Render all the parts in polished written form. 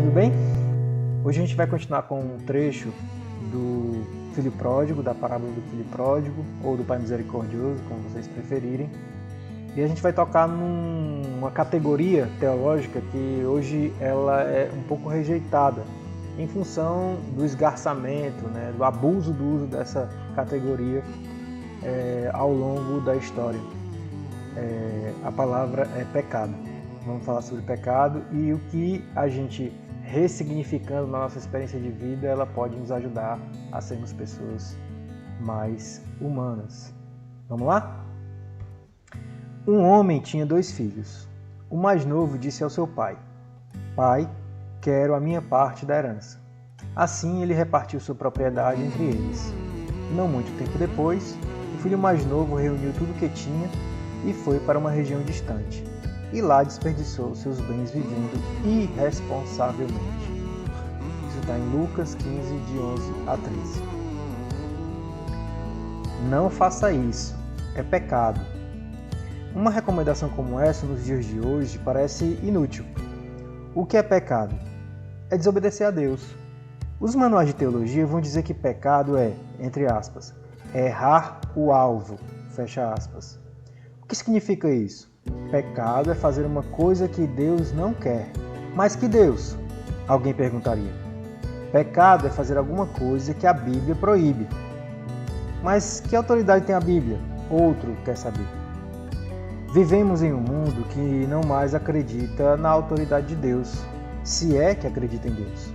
tudo bem? Hoje a gente vai continuar com um trecho do Filho Pródigo, da parábola do Filho Pródigo, ou do Pai Misericordioso, como vocês preferirem. E a gente vai tocar numa categoria teológica que hoje ela é um pouco rejeitada, em função do esgarçamento, do abuso do uso dessa categoria ao longo da história. A palavra é pecado. Vamos falar sobre pecado e o que a gente, ressignificando na nossa experiência de vida, ela pode nos ajudar a sermos pessoas mais humanas. Vamos lá? Um homem tinha 2 filhos. O mais novo disse ao seu pai: "Pai, quero a minha parte da herança." Assim ele repartiu sua propriedade entre eles. Não muito tempo depois, o filho mais novo reuniu tudo o que tinha e foi para uma região distante. E lá desperdiçou seus bens vivendo irresponsavelmente. Isso está em Lucas 15, de 11 a 13. Não faça isso, é pecado. Uma recomendação como essa nos dias de hoje parece inútil. O que é pecado? É desobedecer a Deus. Os manuais de teologia vão dizer que pecado é, entre aspas, errar o alvo, fecha aspas. O que significa isso? Pecado é fazer uma coisa que Deus não quer. Mas que Deus? Alguém perguntaria. Pecado é fazer alguma coisa que a Bíblia proíbe. Mas que autoridade tem a Bíblia? Outro quer saber. Vivemos em um mundo que não mais acredita na autoridade de Deus, se é que acredita em Deus,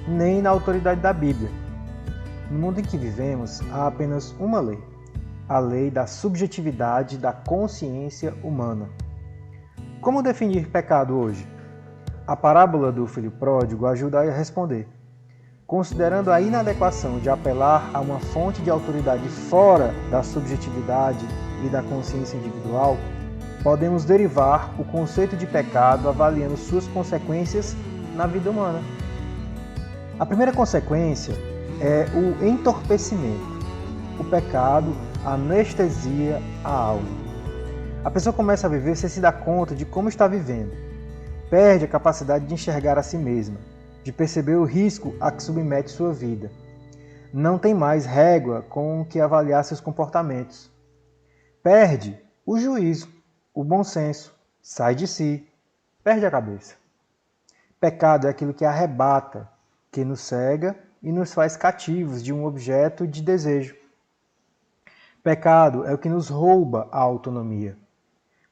nem na autoridade da Bíblia. No mundo em que vivemos, há apenas uma lei: a lei da subjetividade da consciência humana. Como definir pecado hoje? A parábola do filho pródigo ajuda a responder. Considerando a inadequação de apelar a uma fonte de autoridade fora da subjetividade e da consciência individual, podemos derivar o conceito de pecado avaliando suas consequências na vida humana. A primeira consequência é o entorpecimento. O pecado anestesia a alma. A pessoa começa a viver sem se dar conta de como está vivendo. Perde a capacidade de enxergar a si mesma, de perceber o risco a que submete sua vida. Não tem mais régua com que avaliar seus comportamentos. Perde o juízo, o bom senso, sai de si, perde a cabeça. Pecado é aquilo que arrebata, que nos cega e nos faz cativos de um objeto de desejo. Pecado é o que nos rouba a autonomia.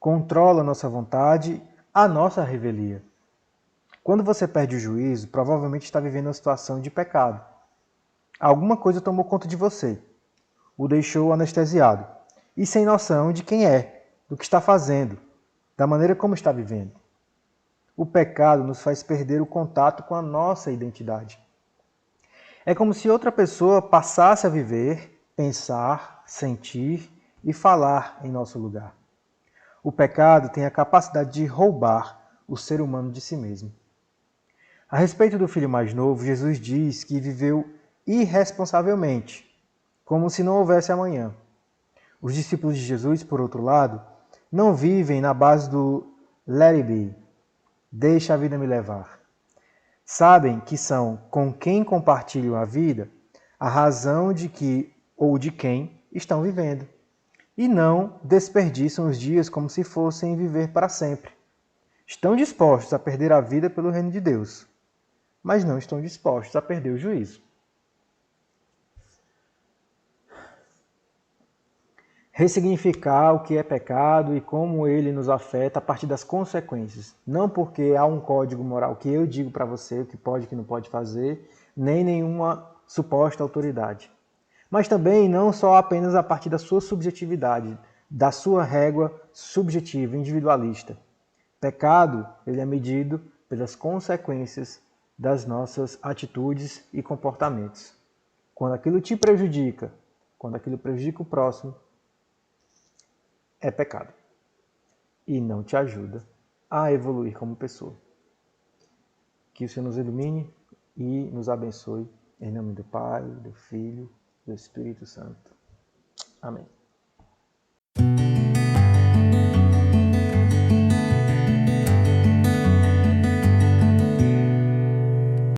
Controla a nossa vontade, a nossa revelia. Quando você perde o juízo, provavelmente está vivendo uma situação de pecado. Alguma coisa tomou conta de você, o deixou anestesiado e sem noção de quem é, do que está fazendo, da maneira como está vivendo. O pecado nos faz perder o contato com a nossa identidade. É como se outra pessoa passasse a viver, pensar, sentir e falar em nosso lugar. O pecado tem a capacidade de roubar o ser humano de si mesmo. A respeito do filho mais novo, Jesus diz que viveu irresponsavelmente, como se não houvesse amanhã. Os discípulos de Jesus, por outro lado, não vivem na base do let it be, deixa a vida me levar. Sabem que são com quem compartilham a vida a razão de que ou de quem estão vivendo. E não desperdiçam os dias como se fossem viver para sempre. Estão dispostos a perder a vida pelo reino de Deus, mas não estão dispostos a perder o juízo. Ressignificar o que é pecado e como ele nos afeta a partir das consequências. Não porque há um código moral que eu digo para você o que pode e o que não pode fazer, nem nenhuma suposta autoridade. Mas também não só apenas a partir da sua subjetividade, da sua régua subjetiva, individualista. Pecado, ele é medido pelas consequências das nossas atitudes e comportamentos. Quando aquilo te prejudica, quando aquilo prejudica o próximo, é pecado. E não te ajuda a evoluir como pessoa. Que o Senhor nos ilumine e nos abençoe. Em nome do Pai, do Filho, do Espírito Santo. Amém.